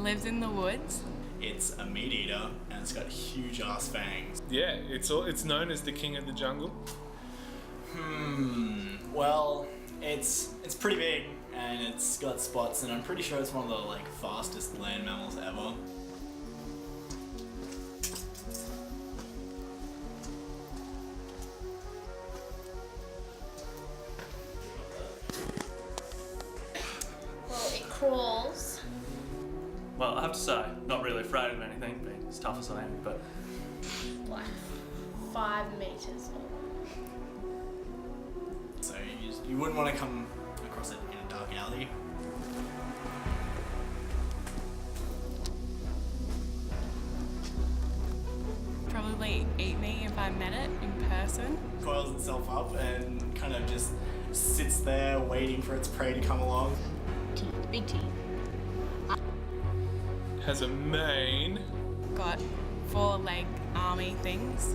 lives in the woods. It's a meat eater and it's got huge ass fangs. Yeah, it's known as the king of the jungle. Well, it's pretty big and it's got spots, and I'm pretty sure it's one of the fastest land mammals ever. Well, it crawls. Well, I have to say, not really afraid of anything, being as tough as I am, but... Like 5 meters. So you wouldn't want to come across it in a dark alley. Probably eat me if I met it in person. Coils itself up and kind of just sits there waiting for its prey to come along. Teeth, big teeth. Has a mane. Got 4-leg army things,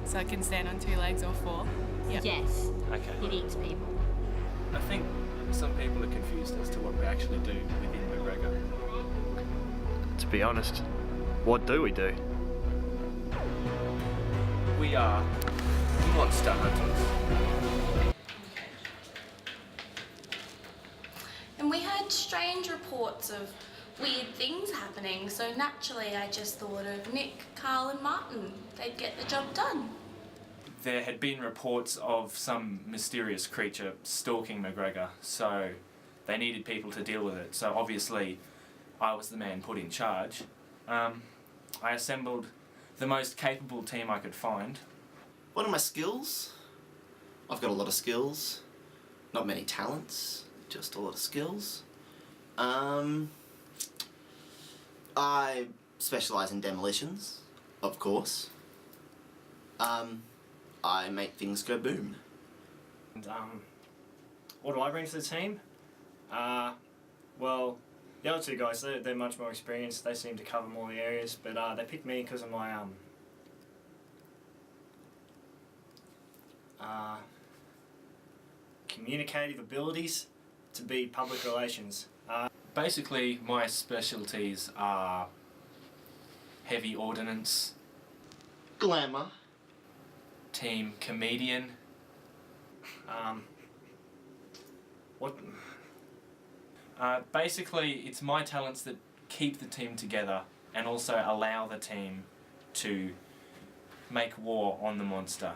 so I can stand on 2 legs or 4. Yep. Yes. Okay. It eats people. I think some people are confused as to what we actually do within Mcgregor. To be honest, what do we do? We are monster hunters. And we heard strange reports of weird things happening, so naturally I just thought of Nick, Carl and Martin. They'd get the job done. There had been reports of some mysterious creature stalking Mcgregor, so they needed people to deal with it. So obviously, I was the man put in charge. I assembled the most capable team I could find. What are my skills? I've got a lot of skills. Not many talents, just a lot of skills. I specialise in demolitions, of course. I make things go boom. And, what do I bring to the team? Well, the other 2 guys, they're much more experienced. They seem to cover more of the areas, but they picked me because of my communicative abilities to be public relations. Basically, my specialties are heavy ordnance, Glamour. team comedian. Basically, it's my talents that keep the team together and also allow the team to make war on the monster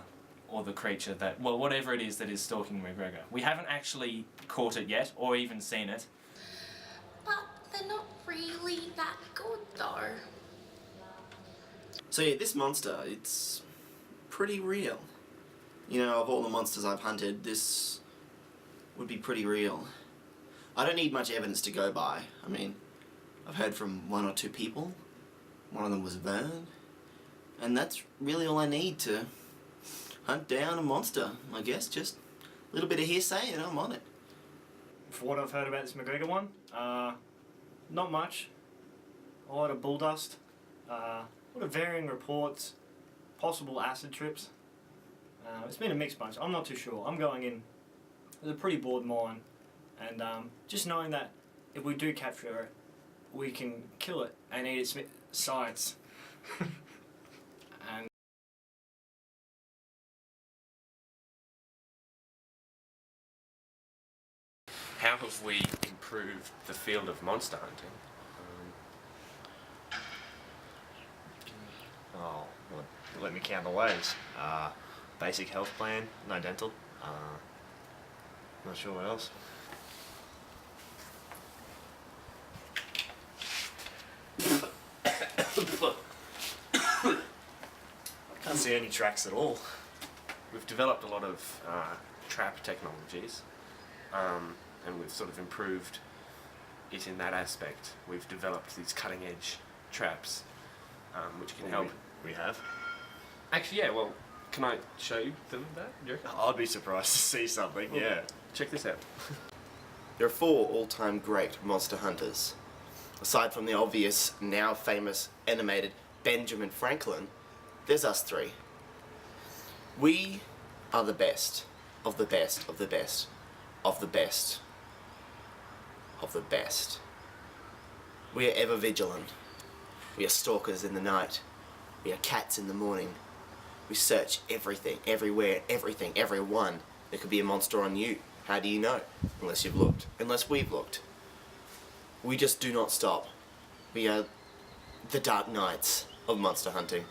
or the creature that, well, whatever it is that is stalking Mcgregor. We haven't actually caught it yet or even seen it. But they're not really that good though. So yeah, this monster, it's pretty real. You know, of all the monsters I've hunted, this would be pretty real. I don't need much evidence to go by. I mean, I've heard from 1 or 2 people. One of them was Vern. And that's really all I need to hunt down a monster, I guess. Just a little bit of hearsay and I'm on it. For what I've heard about this Mcgregor one, not much. A lot of bull dust. A lot of varying reports. Possible acid trips. It's been a mixed bunch. I'm not too sure. I'm going in with a pretty bored mind. And just knowing that if we do capture it, we can kill it and eat its sides. And how have we improved the field of monster hunting? Oh, well, let me count the ways. Basic health plan, no dental. Not sure what else. Can't see any tracks at all. We've developed a lot of trap technologies, and we've sort of improved it in that aspect. We've developed these cutting-edge traps, which can help. We have. Actually, yeah. Well, can I show you them that? Do you reckon? I'd be surprised to see something, yeah. Check this out. There are 4 all-time great monster hunters. Aside from the obvious, now famous, animated Benjamin Franklin, there's us 3. We are the best of the best of the best of the best of the best We are ever vigilant. We are stalkers in the night. We are cats in the morning. We search everything, everywhere, everything, everyone. There could be a monster on you. How do you know? Unless you've looked. Unless we've looked. We just do not stop. We are the dark knights of monster hunting.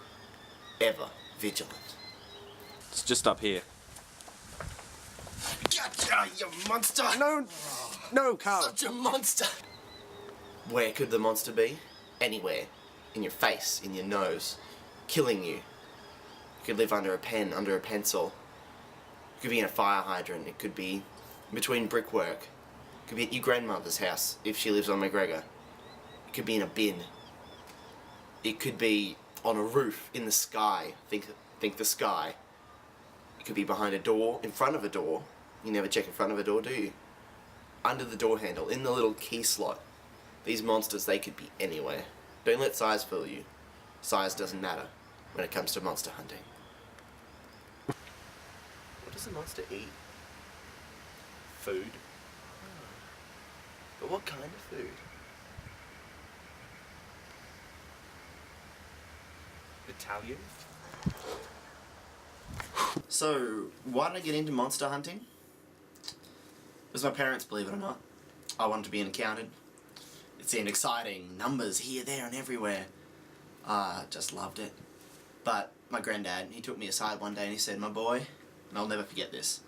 Ever vigilant. It's just up here. Gotcha, you monster! No, Carl. Such a monster! Where could the monster be? Anywhere. In your face, in your nose. Killing you. You could live under a pen, under a pencil. It could be in a fire hydrant. It could be between brickwork. It could be at your grandmother's house, if she lives on Mcgregor. It could be in a bin. It could be on a roof, in the sky. Think the sky. It could be behind a door, in front of a door. You never check in front of a door, do you? Under the door handle, in the little key slot. These monsters, they could be anywhere. Don't let size fool you. Size doesn't matter when it comes to monster hunting. What does a monster eat? Food. But what kind of food? Italian? So, why did I get into monster hunting? It was my parents, believe it or not. I wanted to be an accountant. It seemed exciting. Numbers here, there, and everywhere. I just loved it. But my granddad, he took me aside one day and he said, "My boy," and I'll never forget this.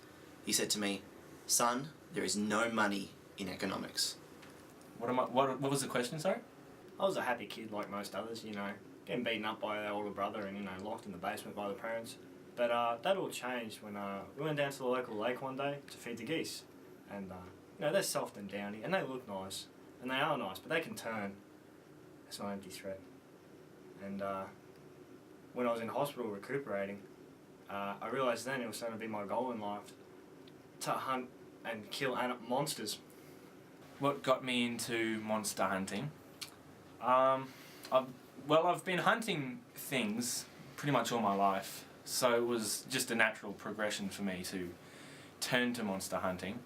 He said to me, "Son, there is no money in economics." What was the question, sorry? I was a happy kid like most others, you know, getting beaten up by our older brother and, you know, locked in the basement by the parents. But that all changed when we went down to the local lake one day to feed the geese. And, you know, they're soft and downy and they look nice. And they are nice, but they can turn. That's my empty threat. And when I was in hospital recuperating, I realised then it was going to be my goal in life to hunt and kill monsters. What got me into monster hunting? I've been hunting things pretty much all my life, so it was just a natural progression for me to turn to monster hunting.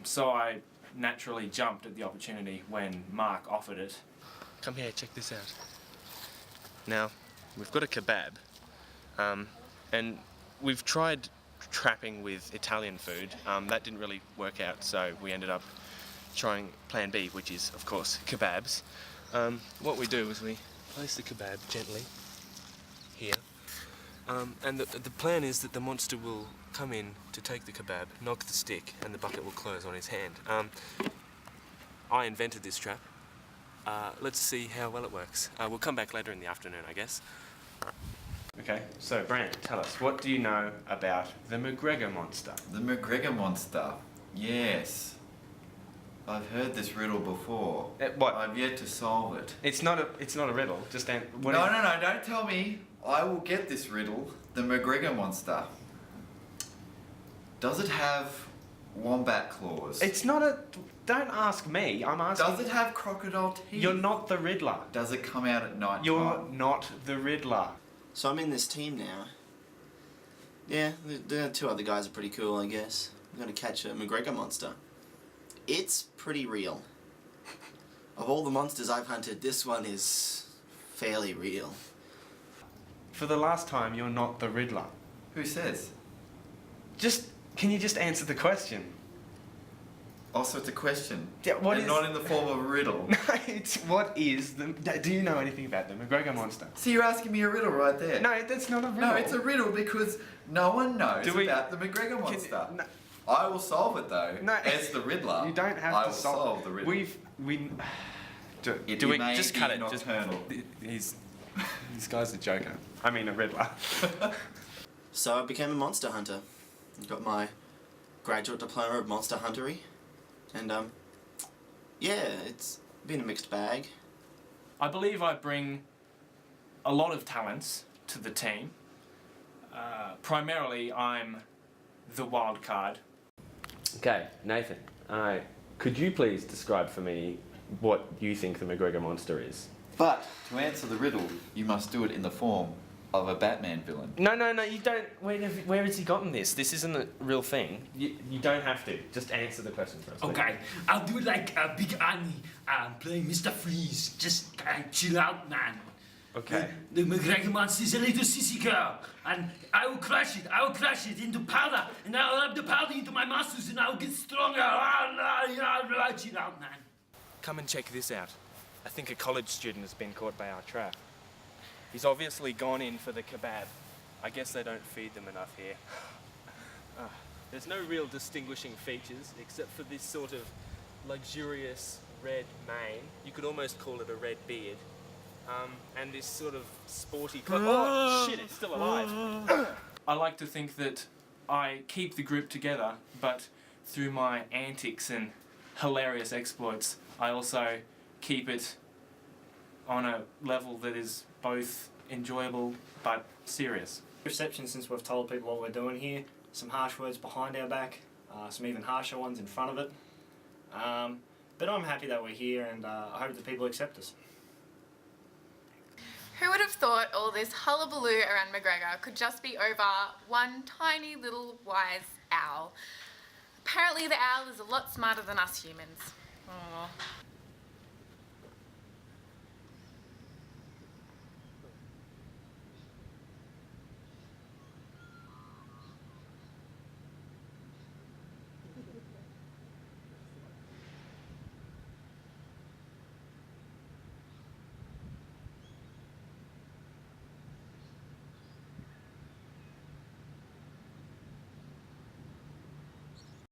So I naturally jumped at the opportunity when Mark offered it. Come here, check this out. Now, we've got a kebab, and we've tried trapping with Italian food. That didn't really work out, so we ended up trying plan B, which is, of course, kebabs. What we do is we place the kebab gently here, and the plan is that the monster will come in to take the kebab, knock the stick, and the bucket will close on his hand. I invented this trap. Let's see how well it works. We'll come back later in the afternoon, I guess. Okay, so Brant, tell us, what do you know about the Mcgregor monster? The Mcgregor monster? Yes. I've heard this riddle before. What? I've yet to solve it. It's not a riddle. Just No, don't tell me. I will get this riddle. The Mcgregor monster. Does it have wombat claws? It's not a... Don't ask me, I'm asking... Does it have crocodile teeth? You're not the Riddler. Does it come out at night You're time? not the Riddler. So I'm in this team now. Yeah, the two other guys are pretty cool, I guess. I'm gonna catch a Mcgregor monster. It's pretty real. Of all the monsters I've hunted, this one is fairly real. For the last time, you're not the Riddler. Who says? Can you just answer the question? Also, it's a question. Yeah, and not in the form of a riddle. No, it's what is the... Do you know anything about the Mcgregor monster? So you're asking me a riddle right there? No, that's not a riddle. No, it's a riddle because no one knows about the Mcgregor monster. No, I will solve it though. No, as the Riddler. You don't have I to will solve the riddle. Do we may just be cut it? nocturnal. This guy's a joker. I mean a Riddler. So I became a monster hunter. I got my graduate diploma of monster huntery. And yeah, it's been a mixed bag. I believe I bring a lot of talents to the team. Primarily, I'm the wild card. Okay, Nathan, could you please describe for me what you think the Mcgregor monster is? But to answer the riddle, you must do it in the form of a Batman villain. No, you don't. Where has he gotten this? This isn't a real thing. You don't have to. Just answer the question first. Okay, I'll do like a big Annie playing Mr. Freeze. Just chill out, man. Okay. The Mcgregor monster is a little sissy girl, and I will crush it into powder, and I'll rub the powder into my muscles, and I'll get stronger. Chill out, man. Come and check this out. I think a college student has been caught by our trap. He's obviously gone in for the kebab. I guess they don't feed them enough here. There's no real distinguishing features except for this sort of luxurious red mane. You could almost call it a red beard. And this sort of sporty oh shit, it's still alive. I like to think that I keep the group together, but through my antics and hilarious exploits, I also keep it on a level that is both enjoyable but serious. Reception since we've told people what we're doing here, some harsh words behind our back, some even harsher ones in front of it. But I'm happy that we're here, and I hope that people accept us. Who would have thought all this hullabaloo around Mcgregor could just be over one tiny little wise owl? Apparently the owl is a lot smarter than us humans. Aww.